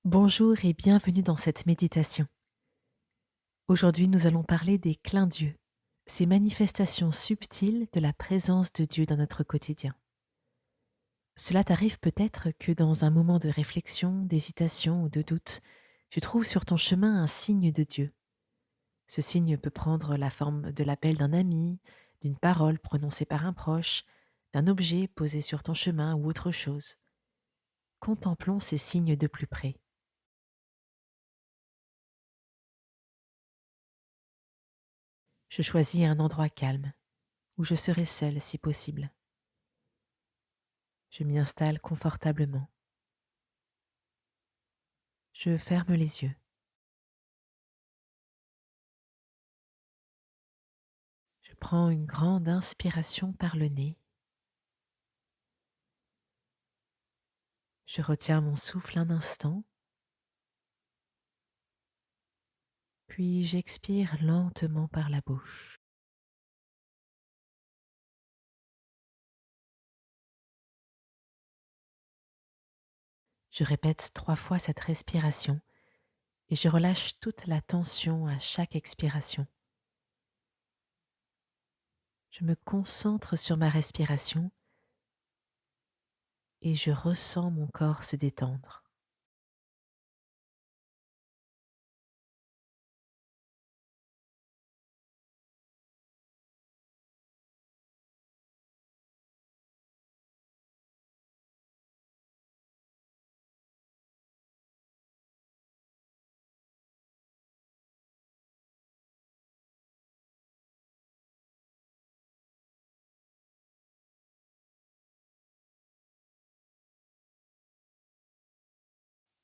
Bonjour et bienvenue dans cette méditation. Aujourd'hui, nous allons parler des clins d'yeux, ces manifestations subtiles de la présence de Dieu dans notre quotidien. Cela t'arrive peut-être que dans un moment de réflexion, d'hésitation ou de doute, tu trouves sur ton chemin un signe de Dieu. Ce signe peut prendre la forme de l'appel d'un ami, d'une parole prononcée par un proche, d'un objet posé sur ton chemin ou autre chose. Contemplons ces signes de plus près. Je choisis un endroit calme, où je serai seule si possible. Je m'y installe confortablement. Je ferme les yeux. Je prends une grande inspiration par le nez. Je retiens mon souffle un instant, puis j'expire lentement par la bouche. Je répète 3 fois cette respiration et je relâche toute la tension à chaque expiration. Je me concentre sur ma respiration et je ressens mon corps se détendre.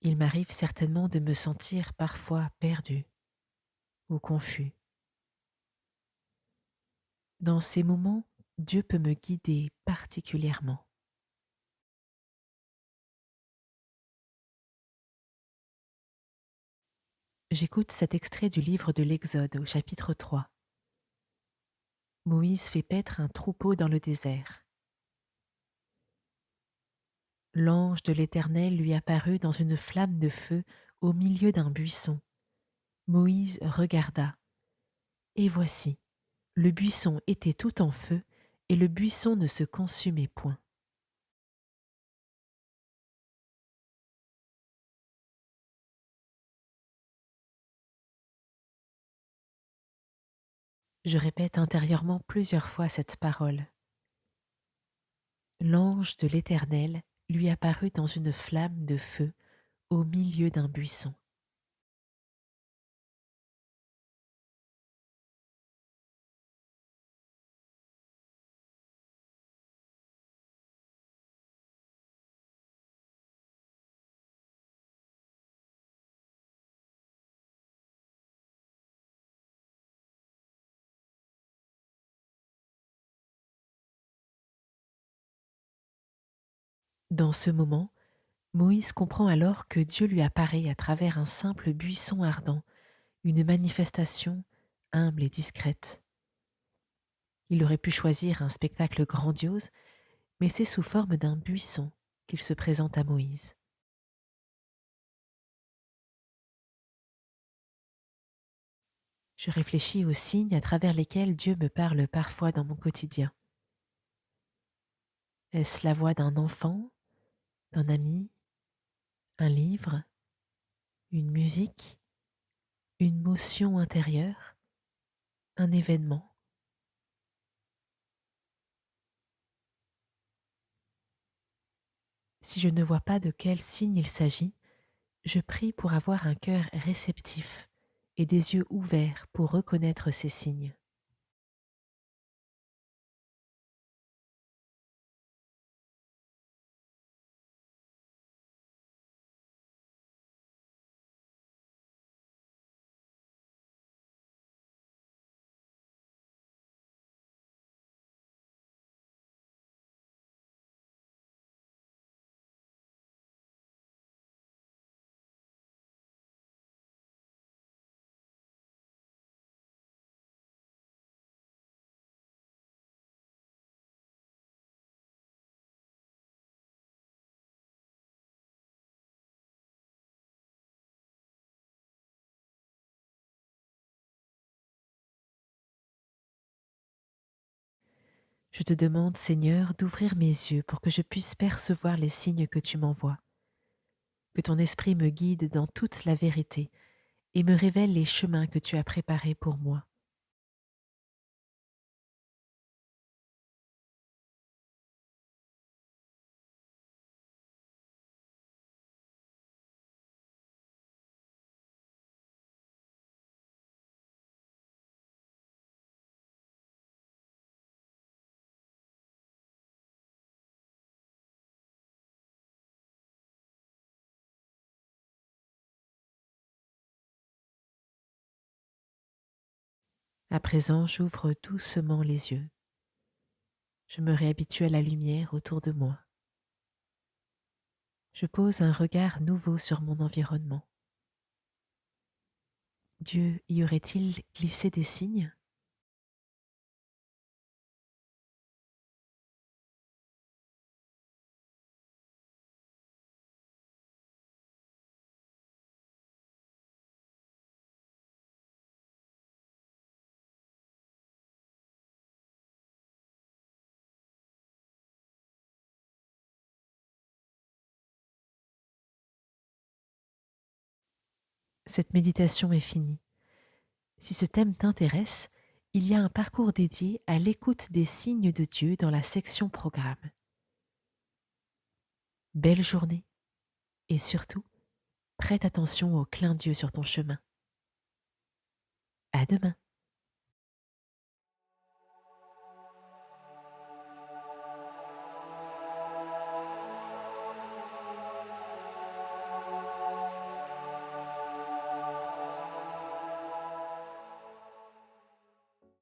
Il m'arrive certainement de me sentir parfois perdu ou confus. Dans ces moments, Dieu peut me guider particulièrement. J'écoute cet extrait du livre de l'Exode au chapitre 3. Moïse fait paître un troupeau dans le désert. L'ange de l'Éternel lui apparut dans une flamme de feu au milieu d'un buisson. Moïse regarda, et voici, le buisson était tout en feu, et le buisson ne se consumait point. Je répète intérieurement plusieurs fois cette parole. L'ange de l'Éternel lui apparut dans une flamme de feu au milieu d'un buisson. Dans ce moment, Moïse comprend alors que Dieu lui apparaît à travers un simple buisson ardent, une manifestation humble et discrète. Il aurait pu choisir un spectacle grandiose, mais c'est sous forme d'un buisson qu'il se présente à Moïse. Je réfléchis aux signes à travers lesquels Dieu me parle parfois dans mon quotidien. Est-ce la voix d'un enfant, d'un ami, un livre, une musique, une motion intérieure, un événement? Si je ne vois pas de quel signe il s'agit, je prie pour avoir un cœur réceptif et des yeux ouverts pour reconnaître ces signes. Je te demande, Seigneur, d'ouvrir mes yeux pour que je puisse percevoir les signes que tu m'envoies, que ton esprit me guide dans toute la vérité et me révèle les chemins que tu as préparés pour moi. À présent, j'ouvre doucement les yeux. Je me réhabitue à la lumière autour de moi. Je pose un regard nouveau sur mon environnement. Dieu, y aurait-il glissé des signes? Cette méditation est finie. Si ce thème t'intéresse, il y a un parcours dédié à l'écoute des signes de Dieu dans la section Programme. Belle journée et surtout, prête attention aux clins d'yeux sur ton chemin. À demain.